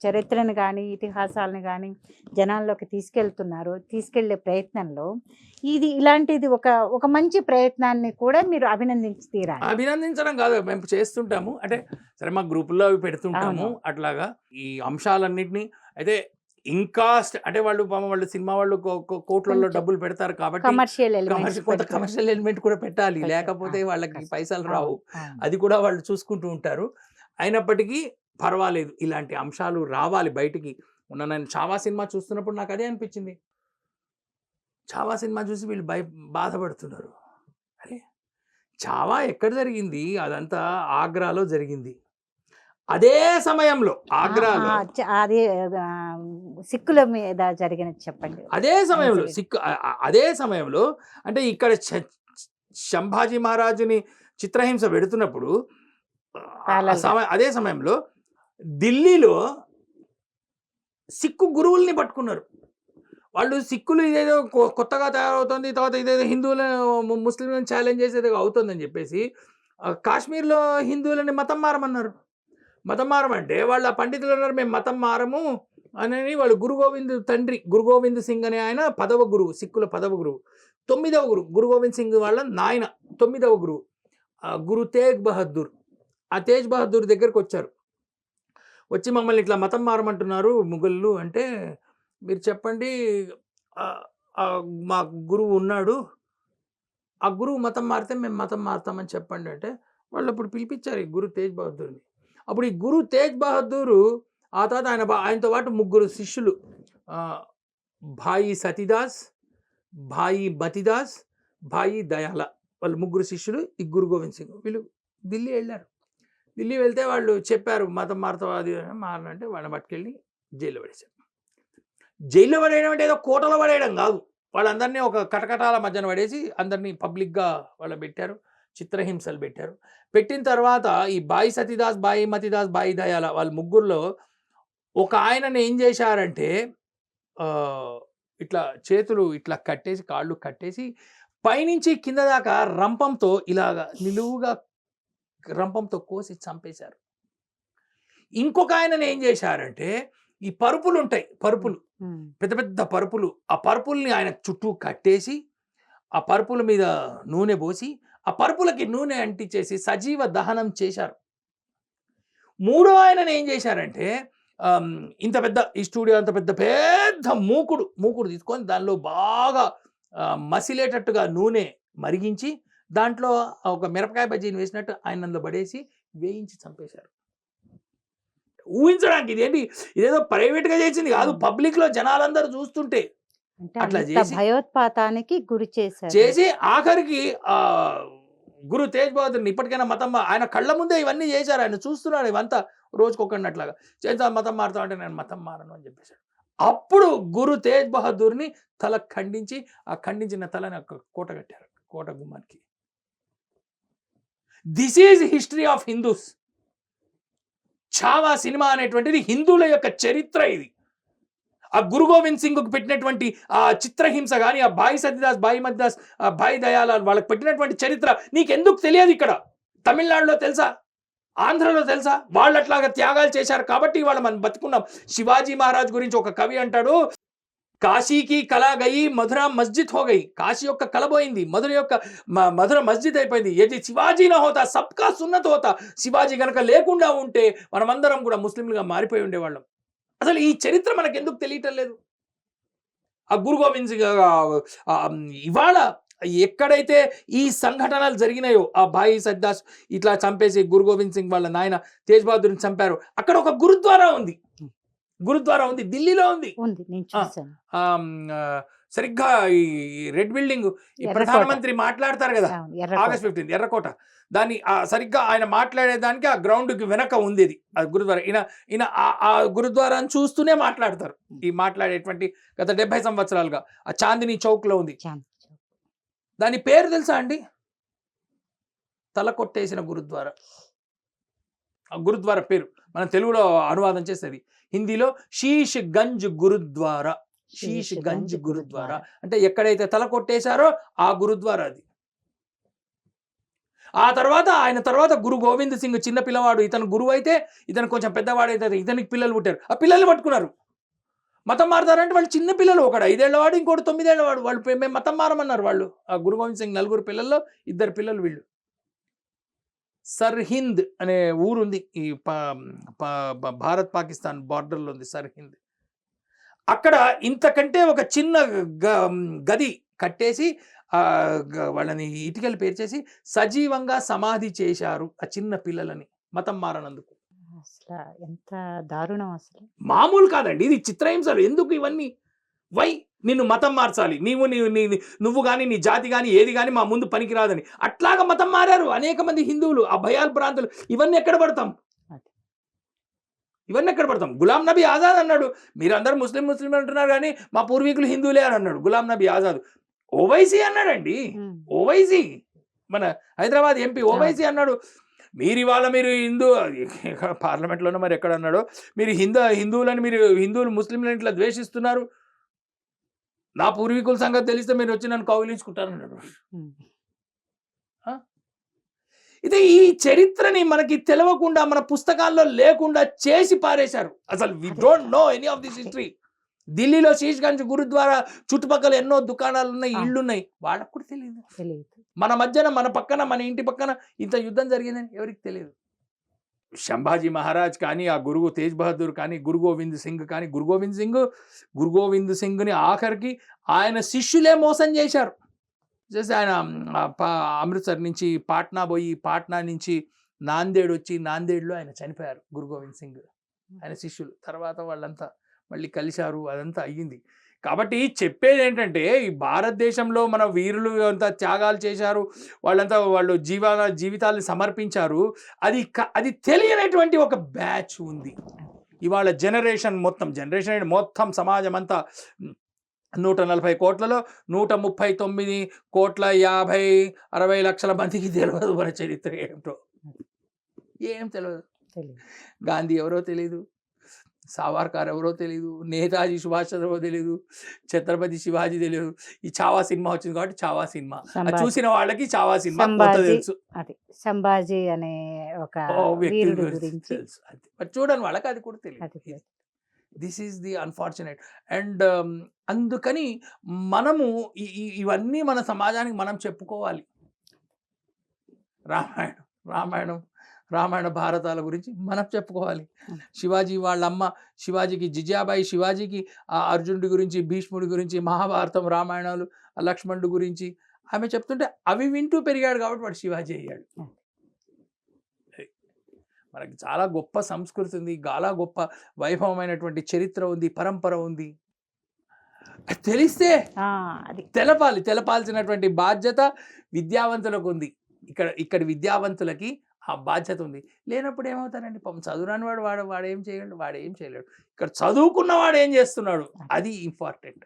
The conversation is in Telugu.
చరిత్రను కానీ ఇతిహాసాలను కానీ జనాల్లోకి తీసుకెళ్తున్నారు. తీసుకెళ్లే ప్రయత్నంలో ఇలాంటిది ఒక ఒక మంచి ప్రయత్నాన్ని కూడా మీరు అభినందించి తీరాలి. అభినందించడం కాదు, మేము చేస్తుంటాము. అంటే సరే మా గ్రూపుల్లో అవి పెడుతుంటాము. అవును. అట్లాగా ఈ అంశాలన్నిటిని అయితే ఇంకా అంటే వాళ్ళు సినిమా వాళ్ళు కోట్లలో కొంచెం డబ్బులు పెడతారు కాబట్టి కమర్షియల్ ఎలిమెంట్స్ కొంత కమర్షియల్ ఎలిమెంట్ కూడా పెట్టాలి, పెట్టాలి. లేకపోతే వాళ్ళకి కష్టం. పైసలు అవును. రావు. అవును. అది కూడా వాళ్ళు చూసుకుంటూ ఉంటారు. అయినప్పటికీ పర్వాలేదు, ఇలాంటి అంశాలు రావాలి బయటికి. మొన్న నేను చావా సినిమా చూస్తున్నప్పుడు నాకు అదే అనిపించింది. చావా సినిమా చూసి వీళ్ళు బాధపడుతున్నారు. అరే చావా ఎక్కడ జరిగింది? అదంతా ఆగ్రాలో జరిగింది. అదే సమయంలో ఆగ్రాలో అది సిక్కుల మీద జరిగినది చెప్పండి. అదే సమయంలో ఇన్సిడెంట్. అదే సమయంలో అంటే ఇక్కడ సంభాజీ మహారాజుని చిత్రహింస పెడుతున్నప్పుడు ప్యారలల్‌గా. అదే సమయంలో ఢిల్లీలో సిక్కు గురువుల్ని పట్టుకున్నారు. వాళ్ళు సిక్కులు ఇదేదో కొత్తగా తయారవుతుంది, తర్వాత ఇదేదో ముస్లింలను ఛాలెంజ్ చేసేది అవుతుందని చెప్పేసి కాశ్మీర్లో హిందువులని మతం మారమన్నారు. మతం మారమంటే వాళ్ళ పండితులు అన్నారు మేము మతం మారము అని. వాళ్ళు గురు గోవింద్ సింగ్ అనే ఆయన 10వ గురువు, సిక్కుల 10వ గురువు. 9వ గురువు గురు గోవింద్ సింగ్ వాళ్ళ నాయన 9వ గురువు గురు తేగ్ బహదూర్. ఆ తేజ్ బహదూర్ దగ్గరకు వచ్చారు. వచ్చి మమ్మల్ని ఇట్లా మతం మారమంటున్నారు ముఘళ్ళు అంటే, మీరు చెప్పండి మా గురువు ఉన్నాడు, ఆ గురువు మతం మారితే మేము మతం మారుతామని చెప్పండి అంటే, వాళ్ళు అప్పుడు పిలిపించారు ఈ గురు తేజ్ బహదూర్ని. అప్పుడు ఈ గురు తేజ్ బహదూరు ఆ తర్వాత ఆయనతో పాటు 3 శిష్యులు, భాయి సతీదాస్, భాయి మతిదాస్, భాయి దయాల, వాళ్ళు 3 శిష్యులు ఈ గురు గోవింద్ సింగ్. వీళ్ళు ఢిల్లీ వెళ్ళారు. ఢిల్లీ వెళ్తే వాళ్ళు చెప్పారు మతం మారుతావు అది మారనంటే వాళ్ళని పట్టుకెళ్ళి జైల్లో పడేశారు. జైల్లో పడేయడం అంటే ఏదో కోటలో పడేయడం కాదు, వాళ్ళందరినీ ఒక కటకటాల మధ్యన పడేసి అందరినీ పబ్లిక్గా వాళ్ళు పెట్టారు, చిత్రహింసలు పెట్టారు. పెట్టిన తర్వాత ఈ భాయి సతీదాస్, భాయి మతిదాస్, భాయి దయాల వాళ్ళ 3లో ఒక ఆయనని ఏం చేశారంటే ఇట్లా చేతులు ఇట్లా కట్టేసి, కాళ్ళు కట్టేసి పైనుంచి కింద దాకా రంపంతో ఇలాగా నిలువుగా రంపంతో కోసి చంపేశారు. ఇంకొక ఆయనని ఏం చేశారంటే ఈ పరుపులు ఉంటాయి, పరుపులు పెద్ద పెద్ద పరుపులు, ఆ పరుపుల్ని ఆయన చుట్టూ కట్టేసి ఆ పరుపుల మీద నూనె పోసి ఆ పరుపులకి నూనె అంటించేసి సజీవ దహనం చేశారు. 3వ ఆయనని ఏం చేశారంటే ఇంత పెద్ద ఈ స్టూడియో అంత పెద్ద పెద్ద మూకుడు తీసుకొని దానిలో బాగా మసిలేటట్టుగా నూనె మరిగించి దాంట్లో ఒక మిరపకాయ బజ్జీని వేసినట్టు ఆయన అందులో పడేసి వేయించి చంపేశారు. ఊహించడానికి ఇదేదో ప్రైవేట్గా చేసింది కాదు, పబ్లిక్లో జనాలందరూ చూస్తుంటే అట్లా చేసి భయోత్పాతానికి గురి చేసి ఆఖరికి గురు తేజ్ బహదూర్ని ఇప్పటికైనా మతం ఆయన కళ్ళ ముందే ఇవన్నీ చేశారు, ఆయన చూస్తున్నాడు ఇవంతా రోజుకొకన్నట్లాగా. చేస్తా మతం మారుతా అంటే నేను మతం మారను అని చెప్పేశాడు. అప్పుడు గురు తేజ్ బహదూర్ని తల ఖండించి ఆ ఖండించిన తలని కోట కట్టారు, కోట గుమ్మానికి. This is history of Hindus. Chhaava cinema అనేటువంటిది హిందువుల యొక్క చరిత్ర. ఇది ఆ గురు గోవింద్ సింగ్కు పెట్టినటువంటి ఆ చిత్రహింస కానీ, ఆ భాయి సతీదాస్, భాయి మతిదాస్, భాయి దయాల వాళ్ళకి పెట్టినటువంటి చరిత్ర నీకెందుకు తెలియదు? ఇక్కడ తమిళనాడులో తెలుసా, ఆంధ్రలో తెలుసా? వాళ్ళు అట్లాగా త్యాగాలు చేశారు కాబట్టి వాళ్ళు మనం బతుకున్నాం. శివాజీ మహారాజ్ గురించి ఒక కవి అంటాడు, కాశీకి కళ గయి మధుర మస్జిద్ హో గయి. కాశీ యొక్క కళ పోయింది, మధుర మస్జిద్ అయిపోయింది. ఏది శివాజీ నా హోతా సబ్కా సున్నత్ హోతా. శివాజీ కనుక లేకుండా ఉంటే మనమందరం కూడా ముస్లింలుగా మారిపోయి ఉండేవాళ్ళం. అసలు ఈ చరిత్ర మనకు ఎందుకు తెలియటం లేదు? ఆ గురు గోవింద్ సింగ్ ఇవాళ ఎక్కడైతే ఈ సంఘటనలు జరిగినాయో, ఆ భాయి సద్దాస్ ఇట్లా చంపేసి గురు గోవింద్ సింగ్ వాళ్ళ నాయన తేజ్ బహదూర్ని చంపారు, అక్కడ ఒక గురుద్వారా ఉంది. ఢిల్లీలో ఉంది. సరిగ్గా ఈ రెడ్ బిల్డింగ్ ఈ ప్రధానమంత్రి మాట్లాడతారు కదా ఆగస్ట్ 15 ఎర్రకోట, దాన్ని సరిగ్గా ఆయన మాట్లాడేదానికి ఆ గ్రౌండ్కి వెనక ఉంది ఆ గురుద్వారా. ఈయన ఆ గురుద్వారాను చూస్తూనే మాట్లాడతారు. ఈ మాట్లాడేటువంటి గత 70 సంవత్సరాలుగా ఆ చాందినీ చౌక్లో ఉంది. దాని పేరు తెలుసా అండి? తల కొట్టేసిన గురుద్వారా. ఆ గురుద్వారా పేరు మనం తెలుగులో అనువాదం చేసేది, హిందీలో శీష్ గంజ్ గురుద్వారా. శీష్ గంజ్ గురుద్వారా అంటే ఎక్కడైతే తల కొట్టేశారో ఆ గురుద్వారా అది. ఆ తర్వాత ఆయన తర్వాత గురు గోవింద్ సింగ్ చిన్న పిల్లవాడు, ఇతను గురువు అయితే ఇతను కొంచెం పెద్దవాడైతే ఇతనికి పిల్లలు పుట్టారు. ఆ పిల్లల్ని పట్టుకున్నారు. మతం మారుతారంటే వాళ్ళు చిన్న పిల్లలు, ఒకడు 5 ఏళ్ల వాడు, ఇంకోటి 9 ఏళ్ల వాడు. వాళ్ళు మేము మతం మారమన్నారు వాళ్ళు. ఆ గురు గోవింద్ సింగ్ నలుగురు పిల్లల్లో 2 పిల్లలు వీళ్ళు. సర్హింద్ అనే ఊరుంది ఈ భారత్ పాకిస్తాన్ బార్డర్లో ఉంది సర్హింద్. అక్కడ ఇంతకంటే ఒక చిన్న గది కట్టేసి వాళ్ళని ఇటుకలు పేర్చేసి సజీవంగా సమాధి చేశారు ఆ చిన్న పిల్లలని మతం మారనందుకు. అసలు ఎంత దారుణం అసలు. మామూలు కాదండి, ఇది చిత్రహింసలు. ఎందుకు ఇవన్నీ? వై నిన్ను మతం మార్చాలి, నువ్వు కానీ నీ జాతి కానీ ఏది కానీ మా ముందు పనికిరాదని అట్లాగా మతం మారారు అనేక మంది హిందువులు. ఆ భయాలు భ్రాంతులు ఇవన్నీ ఎక్కడ పడతాం? ఇవన్నీ ఎక్కడ పడతాం? గులాం నబీ ఆజాద్ అన్నాడు, మీరందరూ ముస్లిం అంటున్నారు కానీ మా పూర్వీకులు హిందువులే అని అన్నాడు గులాం నబీ ఆజాద్. ఓవైసీ అన్నాడండి, ఓవైసీ మన హైదరాబాద్ ఎంపీ ఓవైసీ అన్నాడు, మీరు ఇవాళ మీరు హిందూ పార్లమెంట్లోనో మరి ఎక్కడ అన్నాడో, మీరు హిందువులని హిందువులు ముస్లింలను ఇట్లా ద్వేషిస్తున్నారు, నా పూర్వీకుల సంగతి తెలిస్తే మీరు వచ్చి నన్ను కౌగిలించుకుంటారన్నాడు. ఇది ఈ చరిత్రని మనకి తెలవకుండా మన పుస్తకాల్లో లేకుండా చేసి పారేశారు. అసలు we don't know any of this history. ఢిల్లీలో శీష్గంజ్ గురుద్వారా చుట్టుపక్కల ఎన్నో దుకాణాలు ఉన్నాయి, ఇళ్ళు ఉన్నాయి, వాళ్ళకు కూడా తెలియదు. మన మధ్యన మన పక్కన మన ఇంటి పక్కన ఇంత యుద్ధం జరిగిందని ఎవరికి తెలియదు. సంభాజీ మహారాజ్ కానీ, ఆ గురువు తేజ్ బహదూర్ కానీ, గురు గోవింద్ సింగ్ కానీ, గురు గోవింద్ సింగ్ని ఆఖరికి ఆయన శిష్యులే మోసం చేశారు. చేసి ఆయన అమృత్సర్ నుంచి పాట్నా పోయి, పాట్నా నుంచి నాందేడ్ వచ్చి, నాందేడ్లో ఆయన చనిపోయారు గురు గోవింద్ సింగ్. ఆయన శిష్యులు తర్వాత వాళ్ళంతా మళ్ళీ కలిశారు, అదంతా అయ్యింది. కాబట్టి చెప్పేది ఏంటంటే, ఈ భారతదేశంలో మన వీరులు అంతా త్యాగాలు చేశారు, వాళ్ళు జీవితాలను సమర్పించారు. అది తెలియనటువంటి ఒక బ్యాచ్ ఉంది ఇవాళ. జనరేషన్ మొత్తం సమాజం అంతా 140 కోట్లలో 139,50,60,00,000 మందికి తెలియదు మన చరిత్ర ఏమిటో. ఏం తెలియదు. గాంధీ ఎవరో తెలియదు, సావర్కర్ ఎవరో తెలియదు, నేతాజీ సుభాష్ చంద్రబోస్ తెలియదు, ఛత్రపతి శివాజీ తెలియదు. ఈ చావా సినిమా వచ్చింది కాబట్టి చావా సినిమా చూసిన వాళ్ళకి చావా సినిమా తెలుసు. సంభాజీ అనే ఒక వీరుడు గురించి తెలుసు. బట్ చూడని వాళ్ళకి అది కూడా తెలియదు. This is the unfortunate. And అందుకని మనము ఇవన్నీ మన సమాజానికి మనం చెప్పుకోవాలి. రామాయణ భారతాల గురించి మనం చెప్పుకోవాలి. శివాజీ వాళ్ళమ్మ శివాజీకి జిజాబాయి, శివాజీకి అర్జునుడి గురించి, భీష్ముడి గురించి, మహాభారతం రామాయణాలు, లక్ష్మణుడి గురించి ఆమె చెప్తుంటే అవి వింటూ పెరిగాడు కాబట్టి వాడు శివాజీ అయ్యాడు. మనకి చాలా గొప్ప సంస్కృతి ఉంది, చాలా గొప్ప వైభవమైనటువంటి చరిత్ర ఉంది, పరంపర ఉంది. తెలిస్తే తెలపాల్సినటువంటి బాధ్యత విద్యావంతులకు ఉంది. ఇక్కడ విద్యావంతులకి ఆ బాధ్యత ఉంది. లేనప్పుడు ఏమవుతారండి, పాపం చదువురాని వాడు ఏం చేయలేడు. ఇక్కడ చదువుకున్నవాడు ఏం చేస్తున్నాడు, అది ఇంపార్టెంట్.